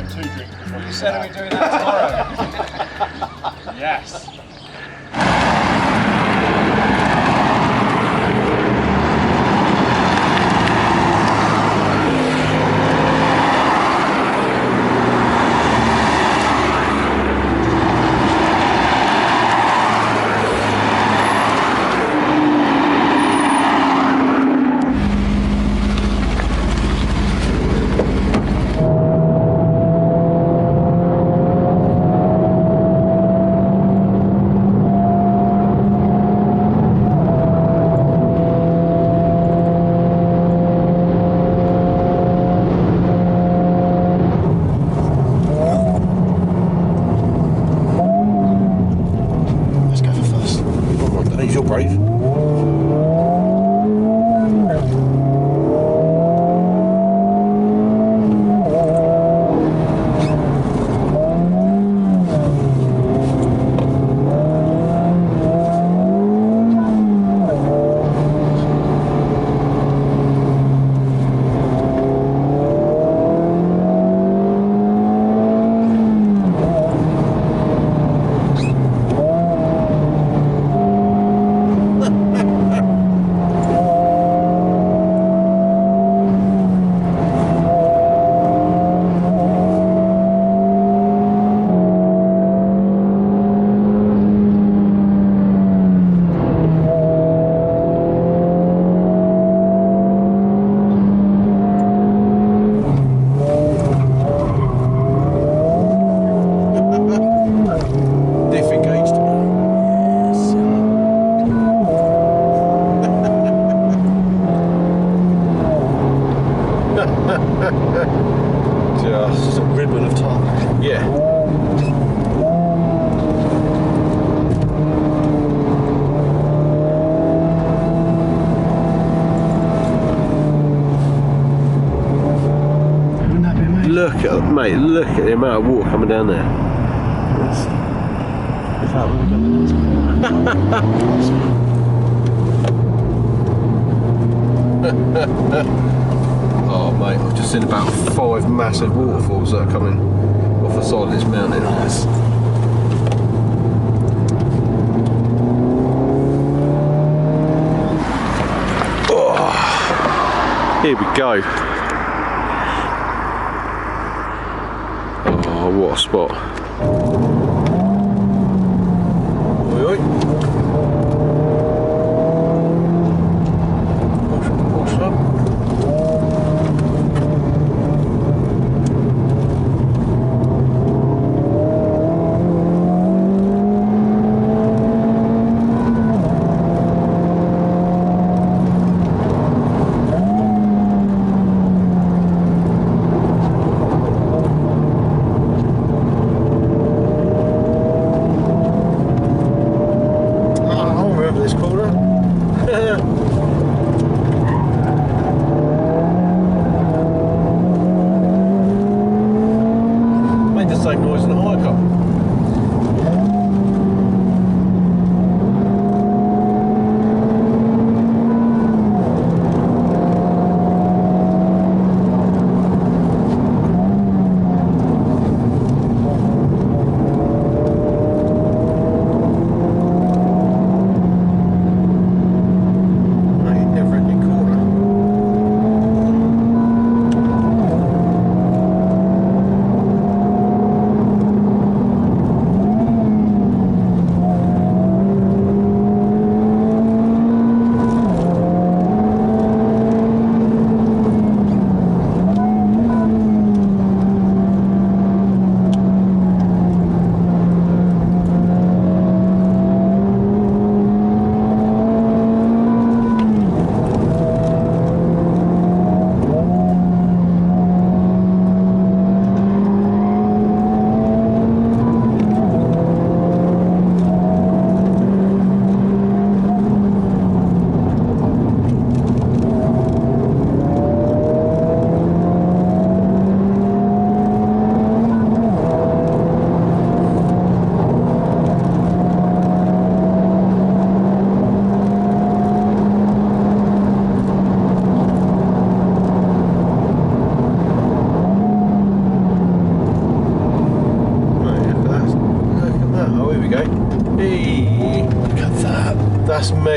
like 2 drinks before you said we're doing that tomorrow. Yes. Just a ribbon of tarmac. Yeah. Wouldn't that be amazing? Look at the amount of water coming down there. Is that where we're going Oh mate, I've just seen about 5 massive waterfalls that are coming off the side of this mountain. Nice. Oh, here we go. Oh, what a spot. Oi, oi. Push up.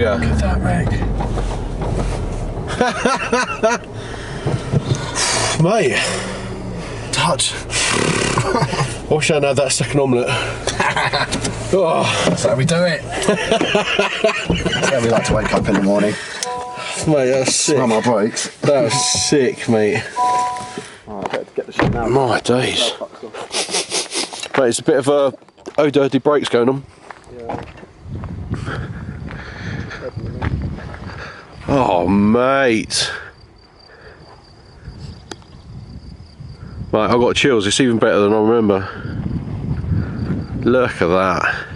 mega. Look at that, mate. Mate. Touch. I wish I hadn't had that second omelette. Oh. That's how we do it. That's how we like to wake up in the morning. Mate, that was sick. Smell my brakes. That was sick, mate. Oh, I better get the shit now. My days. Mate, it's a bit of a dirty brakes going on. Yeah. Oh, mate. Mate, I got chills. It's even better than I remember. Look at that.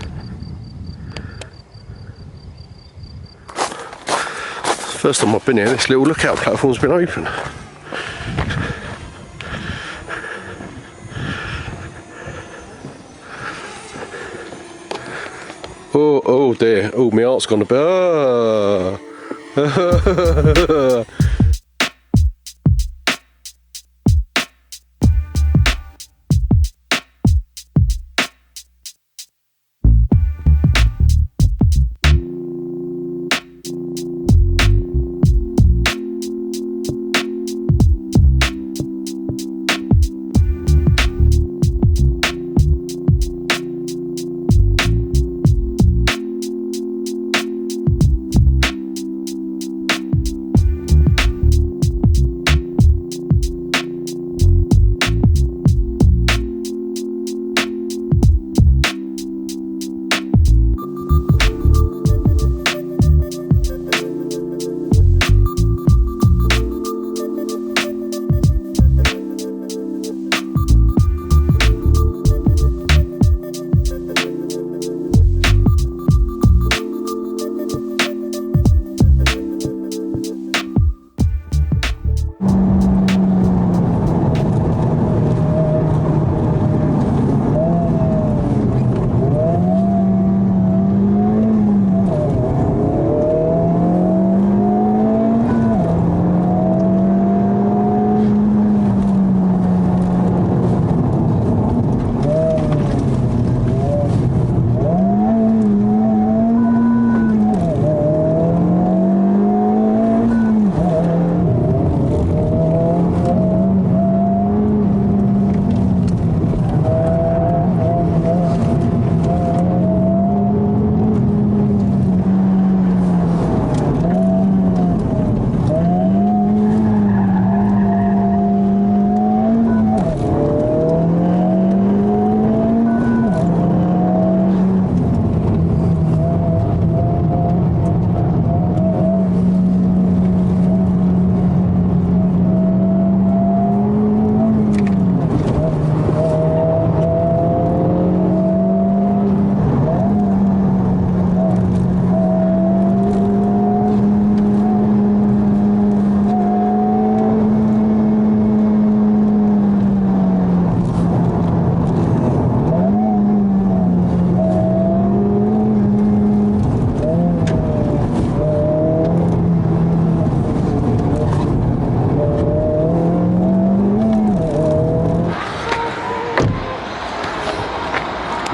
First time I've been here, this little lookout platform's been open. Oh dear. Oh, my heart's gone a bit. Ah.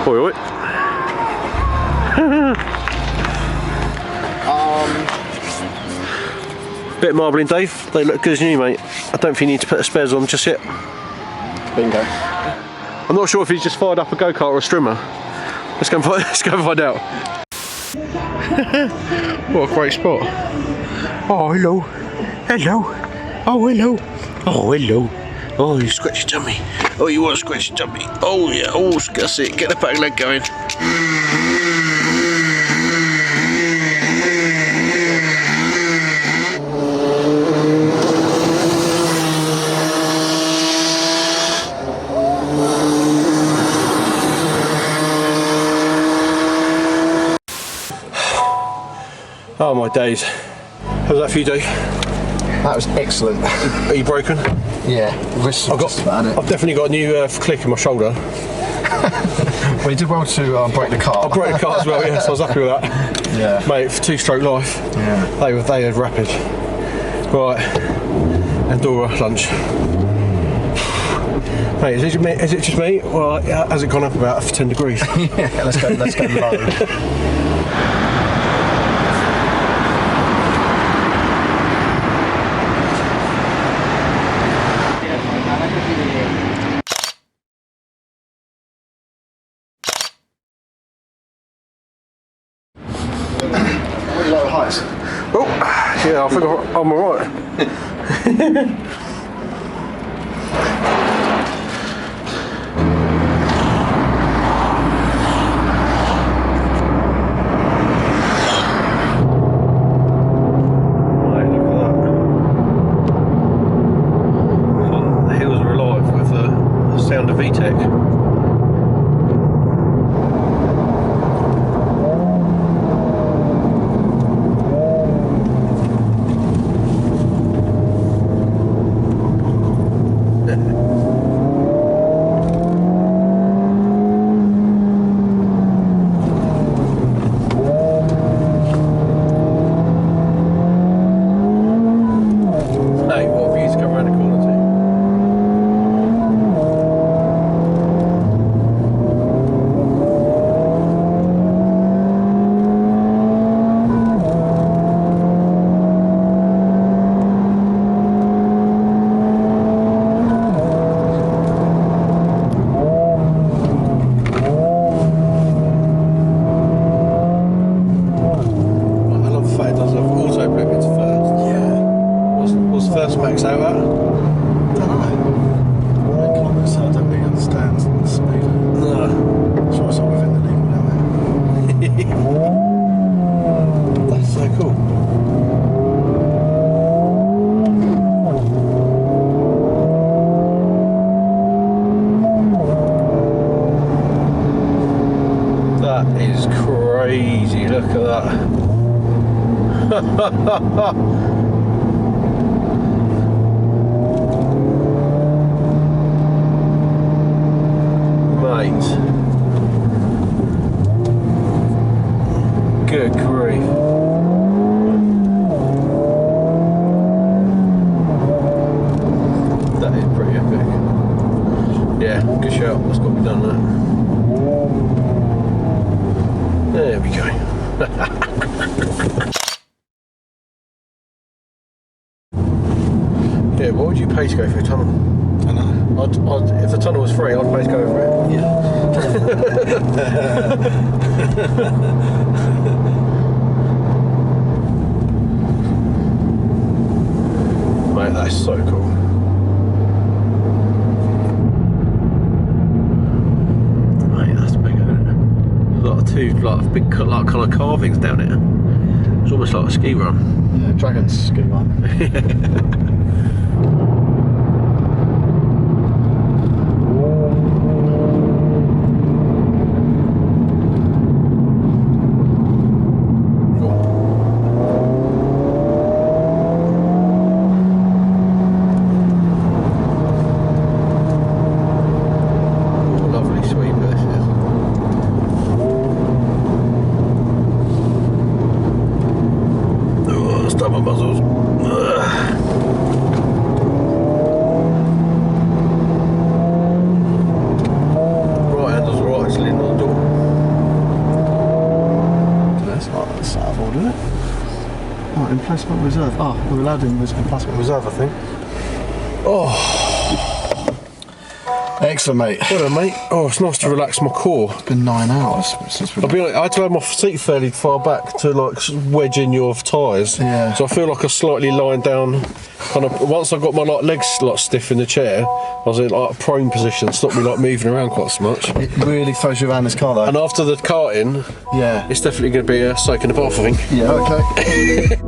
Oi, oi. Bit of marbling, Dave. They look good as new, mate. I don't think you need to put the spares on just yet. Bingo. I'm not sure if he's just fired up a go-kart or a strimmer. Let's go and find out. What a great spot. Oh, hello. Hello. Oh, hello. Oh, hello. Oh, you scratched your tummy. Oh, you want to scratch your tummy. Oh, yeah. Oh, that's it. Get the back leg going. Oh my days. How was that for you, Dave? That was excellent. Are you broken? Yeah, I've definitely got a new click in my shoulder. Well, you did well to break the car. I broke the car as well, yes, I was happy with that. Yeah. Mate, for two-stroke life, Yeah. they had rapid. Right, Andorra lunch. Mate, is it just me? Well, has it gone up about 10 degrees? Yeah, let's go low. Yeah, I think I'm alright. Mate, good grief. That is pretty epic. Yeah, good shout. That's got to be done, that. There we go. Yeah, what would you pay to go through a tunnel? I know. If the tunnel was free, I'd pay to go over it. Mate, that's so cool. Mate, that's big, isn't it? There's a lot of big kind of carvings down it. It's almost like a ski run. Yeah, Dragon's ski run. Emplacement reserve. Oh, we're allowed in emplacement reserve, I think. Oh, excellent, mate. well done, mate. Oh, it's nice to relax my core. It's been 9 hours since we. I'll be honest, I had to have my seat fairly far back to like wedge in your tyres. Yeah. So I feel like I slightly lying down. Kind of once I got my legs stiff in the chair, I was in like a prone position, stopped me like moving around quite so much. It really throws you around this car, though. And after the karting, yeah, it's definitely going to be a soak in the bath, I think. Yeah. Okay.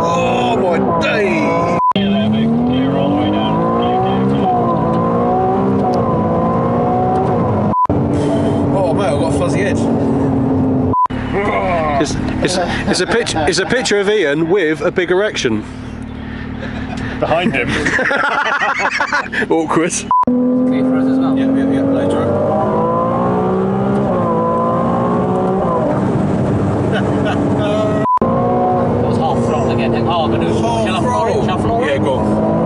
Oh my day! Oh mate, I've got a fuzzy head. It's a picture of Ian with a big erection. Behind him. Awkward. Clear for us as well. Yeah, later on. It was half throttle again. Oh, I'm going to do Half throttle. Shall I floor it? Yeah, go on.